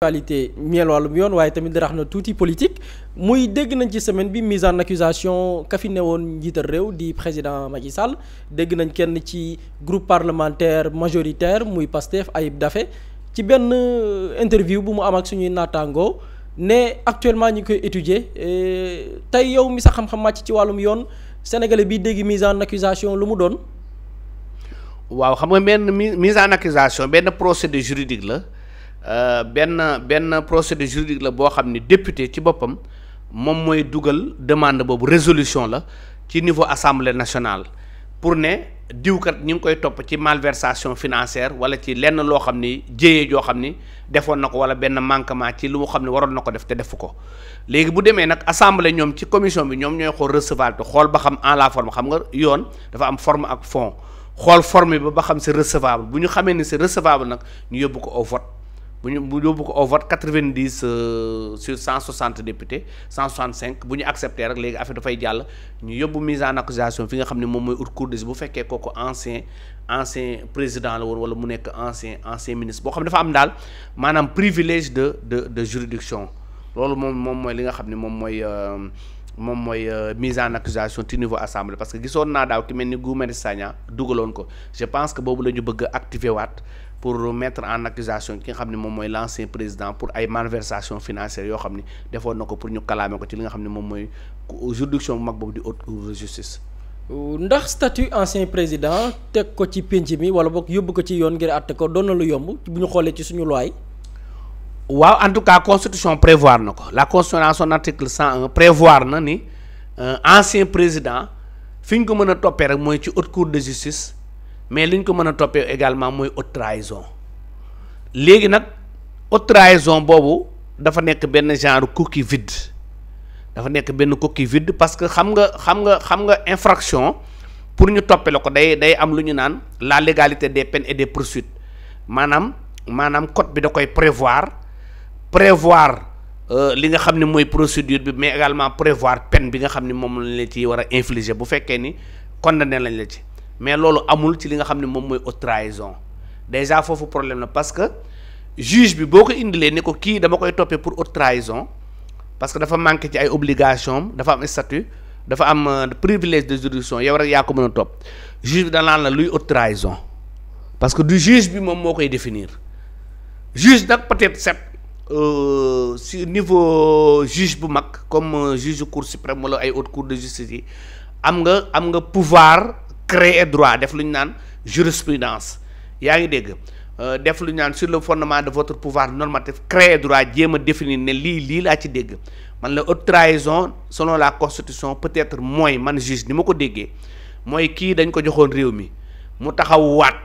actualité ñeel wàllum yoon waaye tamit darax na tuuti politique muy dégg nañ ci semaine bi mise en accusation ka fi newoon njiital réew di président Macky Sall dégg nañ kenn ci groupe parlementaire majoritaire muy Pastef Ayib Daffé ci benn interview bu mu am ak suñuy naataangoo ne actuellement ñi koy étudier tey yow mi sa xam-xam màcc ci wàllum yoon sénégalais bi dégg mise en accusation lu mu doon. waaw xam nga benn mise en accusation benn procédure juridique la. benn procédure juridique la boo xam ni député ci boppam moom mooy dugal demande boobu résolution la ci niveau assemblée nationale pour ne diwkat ñi ngi koy topp ci malversation financière wala ci lenn loo xam ni jéyee joo xam ni defoon na ko wala benn manquement ci lu mu xam ne waroon na ko def te defu ko léegi bu demee nag assemblée ñoom ci commission bi ñoom ñooy xool recevable xool ba xam en la forme xam nga yoon dafa am forme ak fond xool forme bi ba xam c'est recevable bu ñu xamee ni c'est recevable nag ñu yóbbu ko au vote. bu yóbbu ko au vote 90 sur 160 députés 165 bu ñu accepté rek léegi affaire dafay jàll ñu yóbbu mise en accusation fi nga xam ne moom mooy haute cour bu fekkee kooku ancien président la woon wala mu nekk ancien ministre boo xam ne dafa am daal maanaam privilège de juridiction loolu moom mooy li nga xam ne moom mooy mise en accusation ci niveau assemblée parce que gisoon naa daaw ki mel ni Guy Marius Sagna dugaloon ko je pense que boobu la ñu bëgg a activer waat pour mettre en accusation ki nga xam ne moom mooy l'ancien président pour ay malversation financière yoo xam ne defoon na ko pour ñu kalaame ko ci li nga xam ne moom mooy juridiction bu mag boobu di haute cour de justice. ndax statut ancien président teg ko ci pénc mi wala boog yóbbu ko ci yoon ngir àtte ko doon na lu yomb bu ñu xoolee ci suñu loi. waaw en tout cas constitution prévoir na ko la constitution dans son article 101 prévoir na ni ancien président fi ñu ko mën a toppee rek mooy ci haute cour de justice. mais li ñu ko mën a toppee également mooy haute trahison léegi nag haute trahison boobu dafa nekk benn genre coquille vide dafa nekk benn coquille vide parce que xam nga infraction pour ñu toppee la ko day am lu ñu naan la légalité des peines et des poursuites maanaam code bi da koy prévoir li nga xam ne mooy procédure bi mais également prévoir peine bi nga xam ne moom lañ la ci war a infliger bu fekkee ni condamné lañ la ci. mais loolu amul ci li nga xam ne moom mooy haute trahison déjà foofu problème la parce que juge bi boo ko indilee ni ko kii dama koy toppee pour haute trahison parce que dafa manqué ci ay obligations dafa am statut dafa am privilège de juridiction yow rek yaa ko mën a topp juge bi danaan la luy haute trahison parce que du juge bi moom moo koy définir juge nag peut-être c'est si niveau juge bu mag comme juge cour suprême wala ay haute cour de justice yi am nga pouvoir créer droit def lu ñu naan jurisprudence yaa ngi dégg def lu ñu naan sur le fondement de votre pouvoir normatif créer droit jéem a définir ne lii laa ci dégg man la haute trahison selon la constitution peut-être mooy man juge ni ma ko déggee mooy kii dañ ko joxoon réew mi mu taxaw waat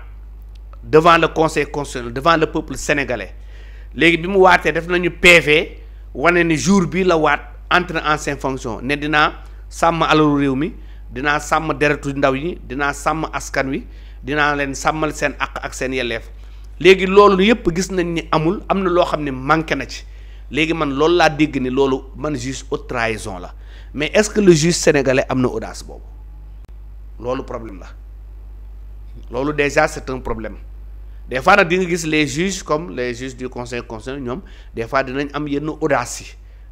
devant le conseil constitutionnel devant le peuple sénégalais léegi bi mu waatee def nañu PV wane ni jour bii la waat entre en ses fonctions ne dinaa sàmm alalu réew mi dinaa sàmm deretu ndaw yi dinaa sàmm askan wi dinaa leen sàmmal seen àq ak seen yelleef léegi loolu yëpp gis nañ ni am na loo xam ne manqué na ci léegi man loolu laa dégg ni loolu man juge haute trahison la mais est-ce que le juge sénégalais am na audace boobu loolu problème la loolu déjà c'est un problème des fois nag di nga gis les juges comme les juges du conseil constitutionnel ñoom des fois dinañ am yenn audace yi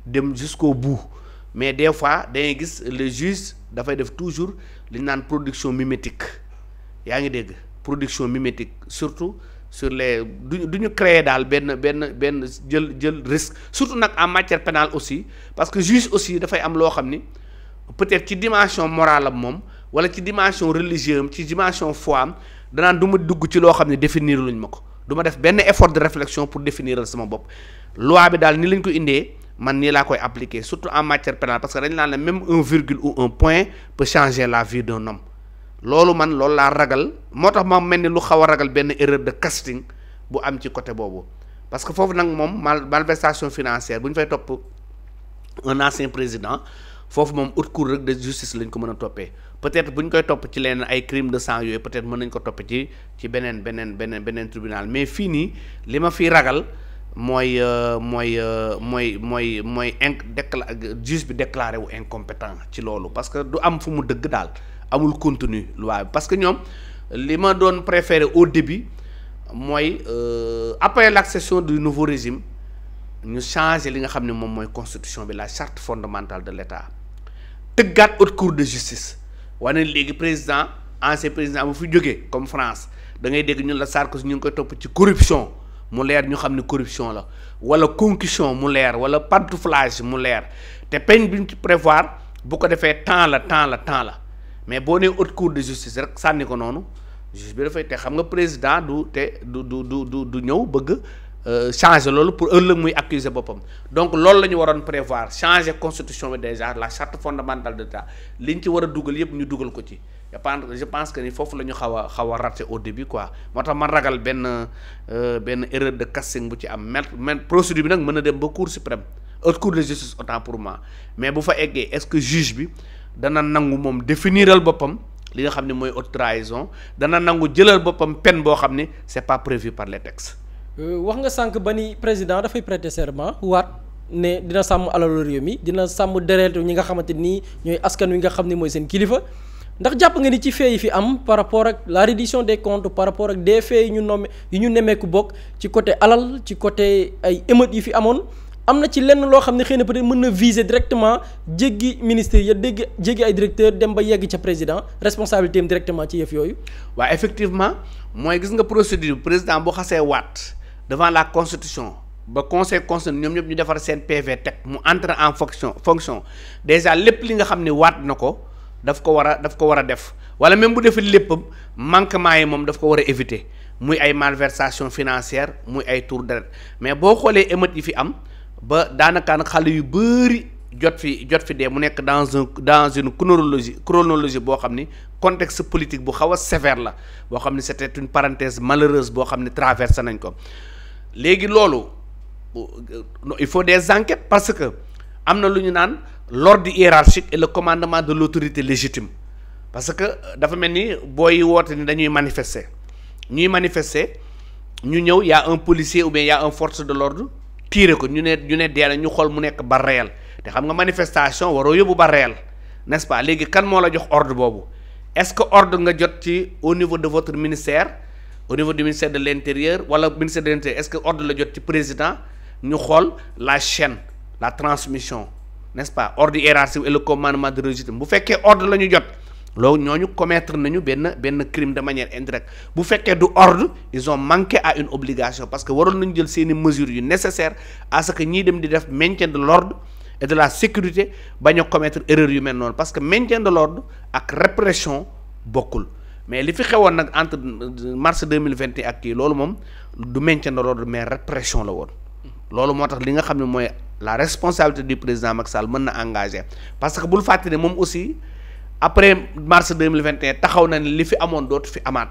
dem jusqu'au bout mais des fois dangay gis le juge dafay def toujours li ñu naan production mimétique yaa ngi dégg production mimétique surtout sur les du ñu créer daal benn jël risque surtout nag en matière pénale aussi parce que juge aussi dafay am loo xam ni peut-être ci dimension morale am moom wala ci dimension religieuse am ci dimension foi am danaan du ma dugg ci loo xam ne définir luñ ma ko du ma def benn effort de réflexion pour définir sama bopp loi bi daal ni lañ ko indee man nii laa koy appliquer surtout en matière pénale parce que dañ naan la même un virgule ou un point peut changer la vie d'un homme loolu laa ragal moo tax ma mel ni lu xaw a ragal benn erreur de casting bu am ci côté boobu parce que foofu nag moom malversation financière bu ñu fay topp un ancien président foofu moom haute cour rek de justice lañ ko mën a toppee peut-être bu ñu koy topp ci leen ay crime de sang yooyu peut-être mën nañ ko topp ci beneen tribunal mais fii nii li ma fiy ragal juge bi déclaré wu incompétent ci loolu parce que du am fu mu dëgg daal amul contenu loi bi parce que ñoom li ma doon préféré au début mooy après l'accession du nouveau régime ñu changer li nga xam ne moom mooy constitution bi la charte fondamentale de l'État tëggaat haute cour de justice wane léegi ancien président bu fi jógee comme France da ngay dégg ñun la Sarkozy ñu ngi koy topp ci corruption mu leer ñu xam ne corruption la wala concussion mu leer wala pantouflage mu leer te peine bi ñu ci prévoir bu ko defee temps la mais boo nee haute cour de justice rek sànni ko noonu juge bi dafay te xam nga président du ñëw bëgg changer loolu pour ëllëg muy accuser boppam donc loolu la ñu waroon prévoir changer constitution bi déjà la charte fondamentale de l'État li ñu ci war a dugal yëpp ñu dugal ko ci je pense que ni foofu la ñu xaw a raté au début quoi moo tax man ragal benn erreur de casting bu ci am mais procédure bi nag mën na dem ba cour suprême haute cour de justice autant pour moi mais bu fa eggee est-ce que juge bi dana nangu moom définiral boppam li nga xam ne mooy haute trahison dana nangu jëlal boppam peine boo xam ne c'est pas prévu par les textes. wax nga sànq ba ni président dafay prêter serment waat ne dina sàmm alalu réew mi dina sàmm deretu ñi nga xamante ni ñooy askan wi nga xam ne mooy seen kilifa ndax jàpp nga ni ci fee yi fi am par rapport ak la reddition des comptes par rapport ak des faits yi ñu nemmeeku bokk ci côté alal ci côté ay émeutes yi fi amoon am na ci lenn loo xam ne xëy na peut-être mën na viser directement jéggi ministère ya jéggi ay directeur dem ba yegg ca président responsabilité am directement ci yëf yooyu. waaw effectivement mooy gis nga procédure président bu xasee waat devant la constitution ba conseil constitutionnel ñoom ñëpp ñu defar seen PV teg mu entrer en fonction déjà lépp li nga xam ne waat na ko daf ko war a def wala même bu defee léppam manquement yi moom daf ko war a éviter muy ay malversation financière muy ay tour de mais boo xoolee émeutes yi fi am ba daanaka nag xale yu bëri jot fi dee mu nekk dans une chronologie boo xam ni contexte politique bu xaw a sévère la boo xam ni c'était une parenthèse malheureuse boo xam ni traversé nañ ko léegi loolu il faut des enquêtes parce que am na lu ñu naan l'ordre hiérarchique et le commandement de l'autorité légitime parce que dafa mel ni booy woote ni dañuy manifester ñu ñëw y a un policier ou bien y a un force de l'ordre tirer ko ñu ne dee na ñu xool mu nekk ba réel te xam nga manifestation waroo yóbbu ba réel n'est-ce pas léegi kan moo la jox ordre boobu est-ce que ordre nga jot ci au niveau de votre ministère au niveau du ministère de l'intérieur wala ministère de l'intérieur est-ce que ordre la jot ci président ñu xool la chaîne la transmission n'est-ce pas ordre hiérarchique et le commandement de légitime bu fekkee ordre la ñu jot loolu ñooñu commettre nañu benn crime de manière indirecte bu fekkee du ordre ils ont manqué à une obligation parce que waroon nañu jël seeni mesures yu nécessaires à ce que ñii dem di def maintien de l'ordre et de la sécurité bañ a commettre erreur yu mel noonu parce que maintien de l'ordre ak répression bokkul mais li fi xewoon nag entre mars 2021 ak kii loolu moom du maintien de l'ordre mais répression la woon loolu moo tax li nga xam ne mooy la responsabilité du président Macky Sall mën na engagé parce que bul fàtte ne moom aussi après mars 2021 taxaw na ne li fi amoon dootu fi amaat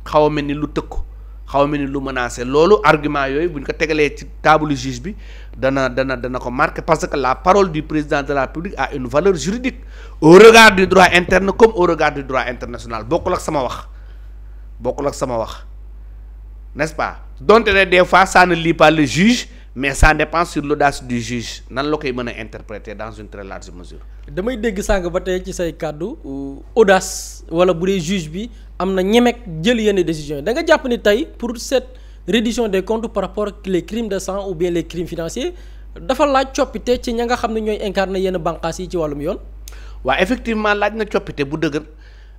xaw a mel ni lu tëkku xaw a mel ni lu menacé loolu argument yooyu bu ñu ko tegalee ci table juge bi dana ko marqué parce que la parole du président de la République a une valeur juridique au regard du droit interne comme au regard du droit international bokkul ak sama wax n'est-ce pas donte ne des fois ça ne lie pas le juge mais ça dépend sur l'audace du juge nan la koy mën a interpréter dans une très large mesure. damay dégg sànq ba tey ci say kàddu audace wala bu dee juge bi am na ñemek jël yenn décisions yi da nga jàpp ni tey pour cette reddition des comptes par rapport ak les crimes de sang ou bien les crimes financiers dafa laaj coppite ci ña nga xam ne ñooy incarner yenn bànqaas yi ci wàllum yoon. waaw effectivement laaj na coppite bu dëgër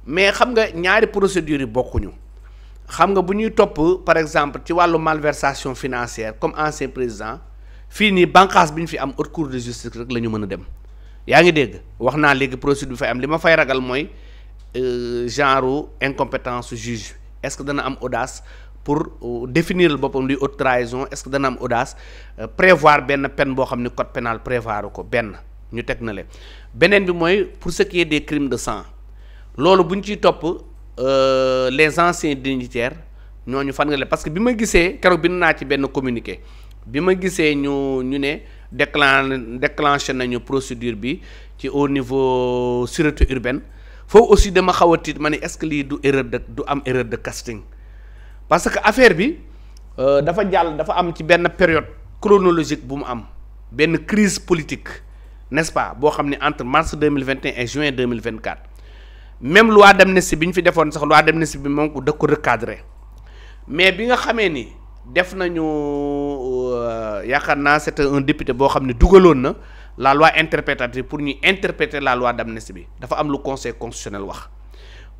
mais xam nga ñaari procédures yi bokkuñu. xam nga bu ñuy topp par exemple ci wàllu malversation financière comme ancien président fii nii bànqaas bi ñu fi am haute cour de justice rek la ñu mën a dem yaa ngi dégg wax naa léegi procédure bi fay am li ma fay ragal mooy genre incompétence juge est-ce que dana am audace pour définir boppam luy haute trahison est-ce que dana am audace prévoir benn peine boo xam ne code pénal prévoir ko benn ñu teg na le beneen bi mooy pour ce qui est des crimes de sang loolu bu ñu ciy topp les anciens dignitaires ñooñu fan nga le parce que bi ma gisee keroog bind naa ci benn communiqué bi ma gisee ñu ne déclenché nañu procédure bi ci au niveau sûreté urbaine foofu aussi dama xaw a tiit ma ne est-ce que lii du am erreur de casting parce que affaire bi dafa am ci benn période chronologique bu mu am benn crise politique n'est-ce pas boo xam ne entre mars 2021 et juin 2024 même loi d'amnistie bi ñu fi defoon sax loi d'amnistie bi moom da ko recadré mais bi nga xamee ni def nañu yaakaar naa c'était un député boo xam ne dugaloon na la loi interprétative pour ñu interpréter la loi d'amnistie bi dafa am lu conseil constitutionnel wax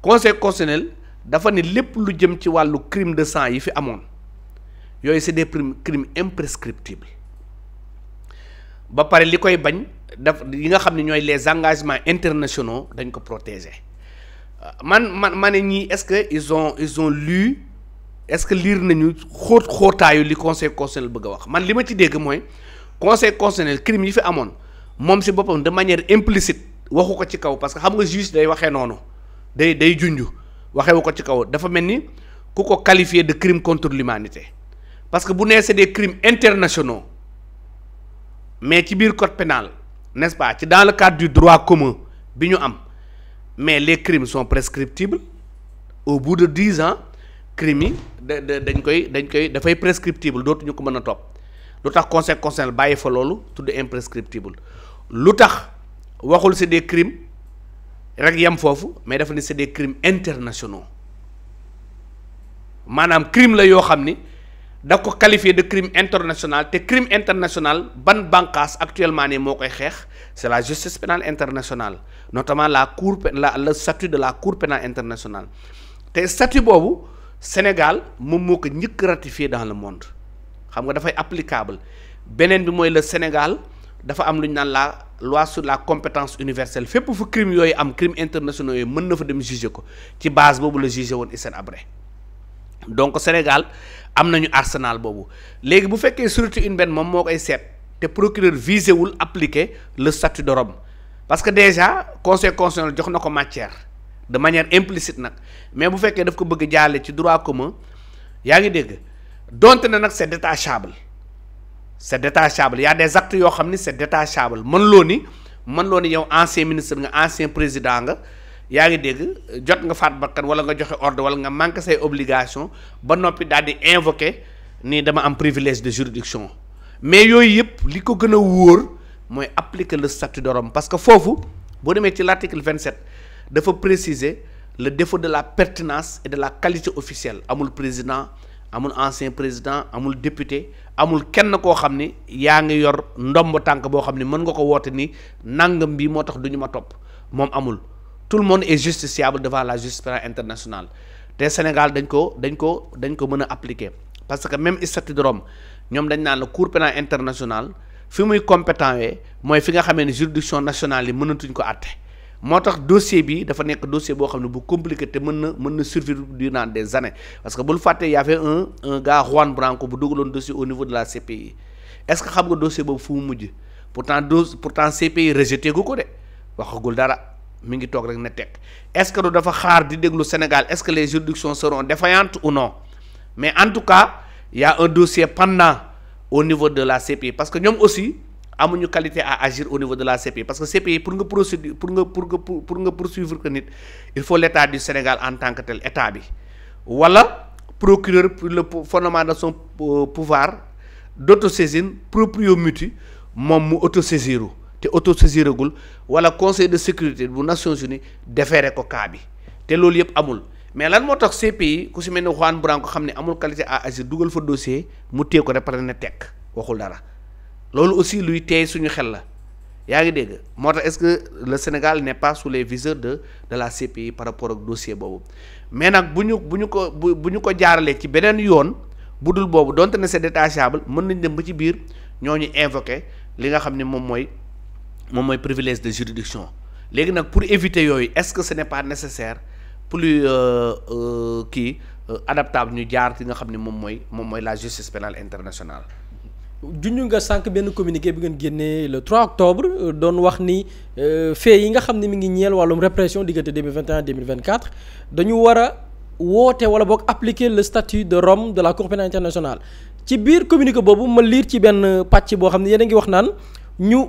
conseil constitutionnel dafa ne lépp lu jëm ci wàllu crime de sang yi fi amoon yooyu c'est des crimes imprescriptibles ba pare li koy bañ daf yi nga xam ne ñooy les engagements internationaux dañ ko protéger ma ne ñii est-ce que ils ont lu est-ce que lire nañu xóotaayu li conseil constitutionnel bëgg a wax man li ma ci dégg mooy conseil constitutionnel crime yi fi amoon moom si boppam de manière implicite waxu ko ci kaw parce que xam nga juge day waxee noonu day junj waxewu ko ci kaw dafa mel ni ku ko qualifier de crime contre l'humanité parce que bu nee c'est des crimes internationaux mais ci biir code pénal n'est-ce pas ci dans le cadre du droit commun bi ñu am mais les crimes sont prescriptibles au bout de 10 ans crimes yi dañ koy dafay prescriptible dootuñu ko mën a topp lu tax conseil constitutionnel bàyyi fa loolu tudd imprescriptible lu tax waxul c'est des crimes rek yem foofu mais dafa ni c'est des crimes internationaux maanaam crime la yoo xam ni da ko qualifié de crime international te crime international ban bànqaas actuellement nii moo koy xeex c'est la justice pénale internationale notamment le statut de la cour pénale internationale te statut boobu Sénégal moom moo ko njëkk ratifié dans le monde xam nga dafay applicable beneen bi mooy le Sénégal dafa am lu ñu naan la loi sur la compétence universelle fépp fu crime yooyu am crime internationaux yooyu mën na fa dem juger ko ci base boobu la juger woon Hissène Habré donc Sénégal am nañu arsenal boobu léegi bu fekkee sûreté urbaine moom moo koy seet te procureur visé wul appliquer le statut de Rome parce que déjà conseil constitutionnel jox na ko matière de manière implicite nag mais bu fekkee daf ko bëgg jaale ci droit commun yaa ngi dégg donte na nag c'est détachable y a des actes yoo xam ni c'est détachable mën loo ni yow ancien ministre nga ancien président nga yaa ngi dégg jot nga faat bakkan wala nga joxe ordre wala nga manqué say obligation ba noppi daal di invoquer ni dama am privilège de juridiction mais yooyu yëpp li ko gën a wóor mooy appliquer le statut de Rome parce que foofu boo demee ci l'article 27 dafa préciser le défaut de la pertinence et de la qualité officielle amul président amul ancien président amul député amul kenn koo xam ni yaa ngi yor ndomb tànk boo xam ni mën nga ko woote ni nangam bi moo tax duñu ma topp moom amul tout le monde est justiciable devant la justice pénale internationale te Sénégal dañ ko mën a appliquer parce que même statut de Rome ñoom dañ naan la cour pénale internationale fi muy compétent wee mooy fi nga xamee ne juridiction nationale yi mënatuñ ko àtte moo tax dossier bi dafa nekk dossier boo xam ne bu compliqué te mën na survivre durant des années parce que bul fàtte y avait un gars Juan Branco bu dugaloon dossier au niveau de la CPI est-ce que xam nga dossier boobu fu mu mujj pourtant CPI rejeté gu ko de waxagul dara mi ngi toog rek ne teg est-ce que dafa xaar di déglu Sénégal est-ce que les juridictions seront défaillantes ou non mais en tout cas y a un dossier pendant au niveau de la CPI parce que ñoom aussi amuñu qualité à agir au niveau de la CPI parce que CPI pour nga poursuivre que nit il faut l'État du Sénégal en tant que tel état bi wala procureur pour le fondement de son pouvoir d'autosaisine proprio mutu moom mu autosaisiru te autosaisiragul wala conseil de sécurité bu Nations Unies déféré ko cas bi te loolu yëpp amul mais lan moo tax CPI ku si mel ne Juan Branco xam ne amul qualité à agir dugal fa dossier mu téye ko rek pare ne tekk waxul dara loolu aussi luy teey suñu xel la yaa ngi dégg moo tax est-ce que le Sénégal n'est pas sous les viseurs de la CPI par rapport ak dossier boobu mais nag bu ñu ko jaaralee ci beneen yoon bu dul boobu donte ne c'est détachable mën nañ dem ba ci biir ñooñu invoquer li nga xam ne moom mooy privilège de juridiction léegi nag pour éviter yooyu est-ce que ce n'est pas nécessaire plus adaptable ñu jaar ki nga xam ne moom mooy la justice pénale internationale. junj nga sànq benn communiqué bi ngeen génnee le 3 octobre doon wax ni fait yi nga xam ne mi ngi ñeel wàllum répression diggante 2021 2024 dañu war a woote wala boog appliquer le statut de Rome de la Cour pénale internationale ci biir communiqué boobu ma lire ci benn pàcc boo xam ne yéen a ngi wax naan ñu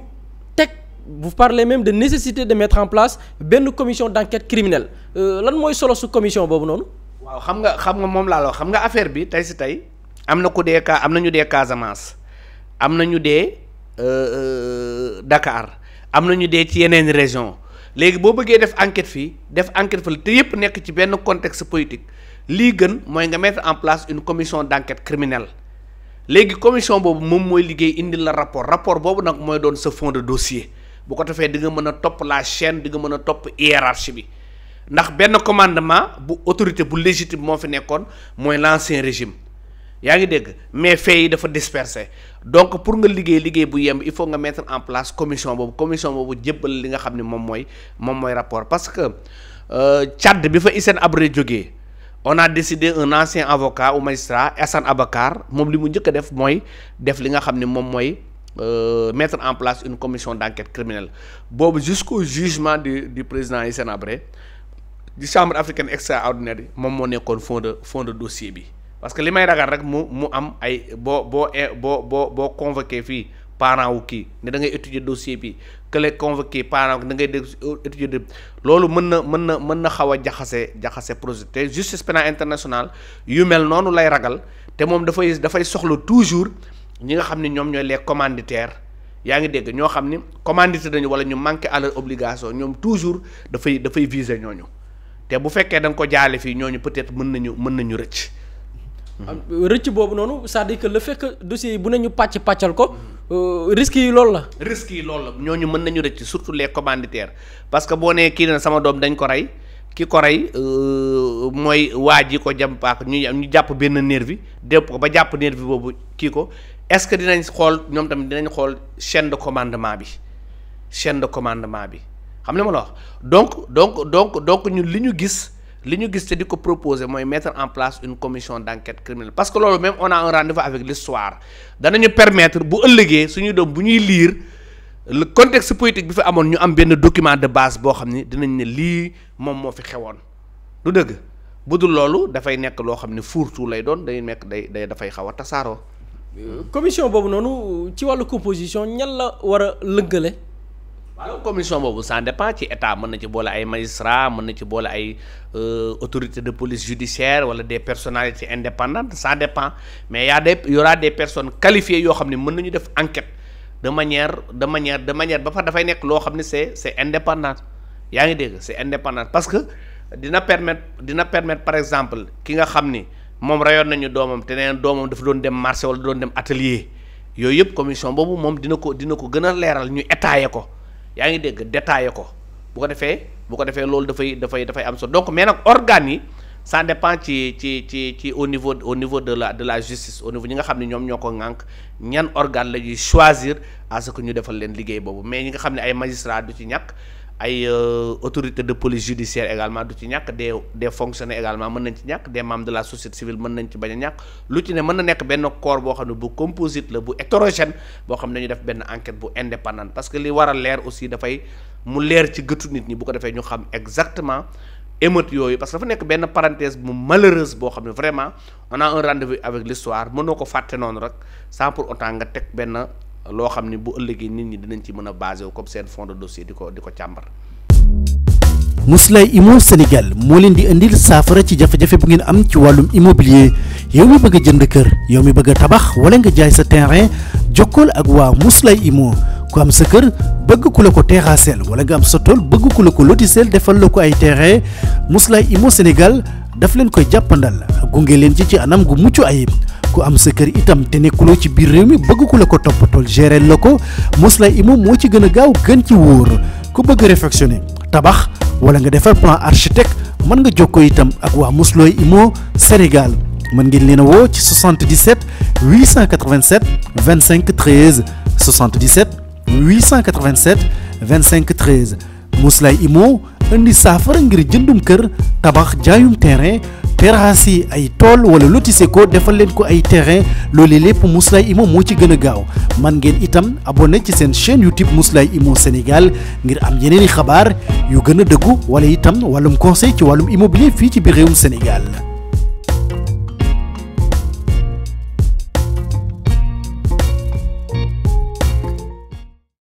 teg vous parlez même de nécessité de mettre en place benn commission d'enquête criminelle lan mooy solo su commission boobu noonu. waaw xam nga moom laa la wax xam nga affaire bi tey si tey am nañu dee Casamance. am na ñu dee Dakar am na ñu dee ci yeneen région léegi boo bëggee def enquête fii def enquête fële te yépp nekk ci benn contexte politique lii gën mooy nga mettre en place une commission d'enquête criminelle léegi commission boobu moom mooy liggéey indi la rapport boobu nag mooy doon sa fond de dossier bu ko defee di nga mën a topp la chaîne di nga mën a topp hiérarchie bi ndax benn commandement bu autorité bu légitime moo fi nekkoon mooy l'ancien régime yaa ngi dégg mais faits yi dafa dispersé donc pour nga liggéey bu yemb il faut nga mettre en place commission boobu jébbal li nga xam ne moom mooy rapport parce que Tchad bi fa Hissène Habré jógee on a décidé un ancien avocat ou magistrat Assane Abakar moom li mu njëkk a def mooy def li nga xam ne moom mooy mettre en place une commission d'enquête criminelle boobu jusqu'au jugement du président Hissène Habré di chambre africaine extraordinaire yi moom moo nekkoon fond de dossier bi parce que li may ragal rek mu am ay boo convoqué fii parent wu kii ne da ngay étudier dossier bi que les convoqué parent da ngay dégg étudier loolu mën na xaw a jaxase projet te justice pénale internationale yu mel noonu lay ragal te moom dafay soxla toujours ñi nga xam ne ñoom ñooy les commanditaires yaa ngi dégg ñoo xam ni commandité nañu wala ñu manqué à leur obligation ñoom toujours dafay viser ñooñu te bu fekkee da nga ko jaale fii ñooñu peut-être mën nañu rëcc. rëcc boobu noonu c'est-à-dire que le fait que dossier yi bu nañu pàccal ko risques yi loolu la. ñooñu mën nañu rëcc surtout les commanditaires parce que boo nee kii na sama doom dañ ko rey ki ko rey mooy waa ji ko jam paak ñu jàpp benn nervi dépp ko ba jàpp nervi boobu kii ko est-ce que dinañ xool ñoom tamit dinañ xool chaîne de commandement bi xam nga ma la wax donc ñun li ñu gis te di ko proposer mooy mettre en place une commission d'enquête criminelle parce que loolu même on a un rendez-vous avec l'histoire danañu permettre bu ëllëgee suñu doom bu ñuy lire le contexte politique bi fi amoon ñu am benn document de base boo xam ni dinañ ne lii moom moo fi xewoon du dëgg bu dul loolu dafay nekk loo xam ne fourre-tout lay doon day nekk day dafay xaw a tasaaroo. commission boobu noonu ci wàllu composition ñan la war a lëggale. waaw commission boobu ça dépend ci état mën na ci boole ay magistrats mën na ci boole ay autorités de police judiciaire wala des personnalités indépendantes ça dépend mais y aura des personnes qualifiées yoo xam ne mën nañu def enquête de manière ba fa dafay nekk loo xam ne c'est indépendant yaa ngi dégg c'est indépendant parce que dina permettre par exemple ki nga xam ni moom rayoon nañu doomam te neen doomam dafa doon dem marché wala doon dem atelier yooyu yëpp commission boobu moom dina ko gën a leeral ñu étayer ko yaa ngi dégg détaillé ko bu ko defee loolu dafay am solo donc mais nag organes yi ça dépend ci au niveau de la justice au niveau ñi nga xam ne ñoom ñoo ko ŋànk ñan organe la ñuy choisir à ce que ñu defal leen liggéey boobu mais ñi nga xam ne ay magistrats du ci ñàkk ay autorités de police judiciaire également du ci ñàkk des fonctionnaires également mën nañ ci ñàkk des membres de la société civile mën nañ ci bañ a ñàkk lu ci ne mën na nekk benn corps boo xam ne bu composite la bu hétérogène boo xam ne dañu def benn enquête bu indépendante parce que li war a leer aussi dafay mu leer ci gëtu nit ñi bu ko defee ñu xam exactement émeute yooyu parce que dafa nekk benn parenthèse bu malheureuse boo xam ne vraiment on a un rendez-vous avec l'histoire mënoo ko fàtte noonu rek sans pour autant nga teg benn loo xam ni bu ëllëgee nit ñi dinañ ci mën a basé wu comme seen fond de dossier di ko càmbar. Mously Immo Sénégal moo leen di indil saafara ci jafe-jafe bu ngeen am ci wàllum immobilier yow mi bëgg a jënd kër yow mi bëgg a tabax wala nga jaay sa terrain jokkool ak waa Mously Immo ku am sa kër bëgg ku la ko terrassel wala nga am sa tool bëgg ku la ko lotisel defal la ko ay terrain Mously Immo Sénégal daf leen koy jàppandal gunge leen ci anam gu mucc ayib. ku am sa kër itam te nekkuloo ci biir réew mi bëgg ku la ko toppatool gérer la ko Mously Immo moo ci gën a gaaw gën ci wóor ku bëgg réfectionner tabax wala nga defar plan architecte mën nga jokkoo itam ak waa Mously Immo Sénégal mën ngeen leen a woo ci 77 887 25 13 77 887 25 13 Mously Immo indi saafara ngir jëndum kër tabax jaayum terrain terrasse yi ay tool wala lotissé ko defal leen ko ay terrain loolu lépp Mously Immo moo ci gën a gaaw man ngeen itam abonné ci seen chaîne YouTube Mously Immo Sénégal ngir am yeneeni xabaar yu gën a dëggu wala itam wàllum conseil ci wàllum immobilier fii ci biir réewum Sénégal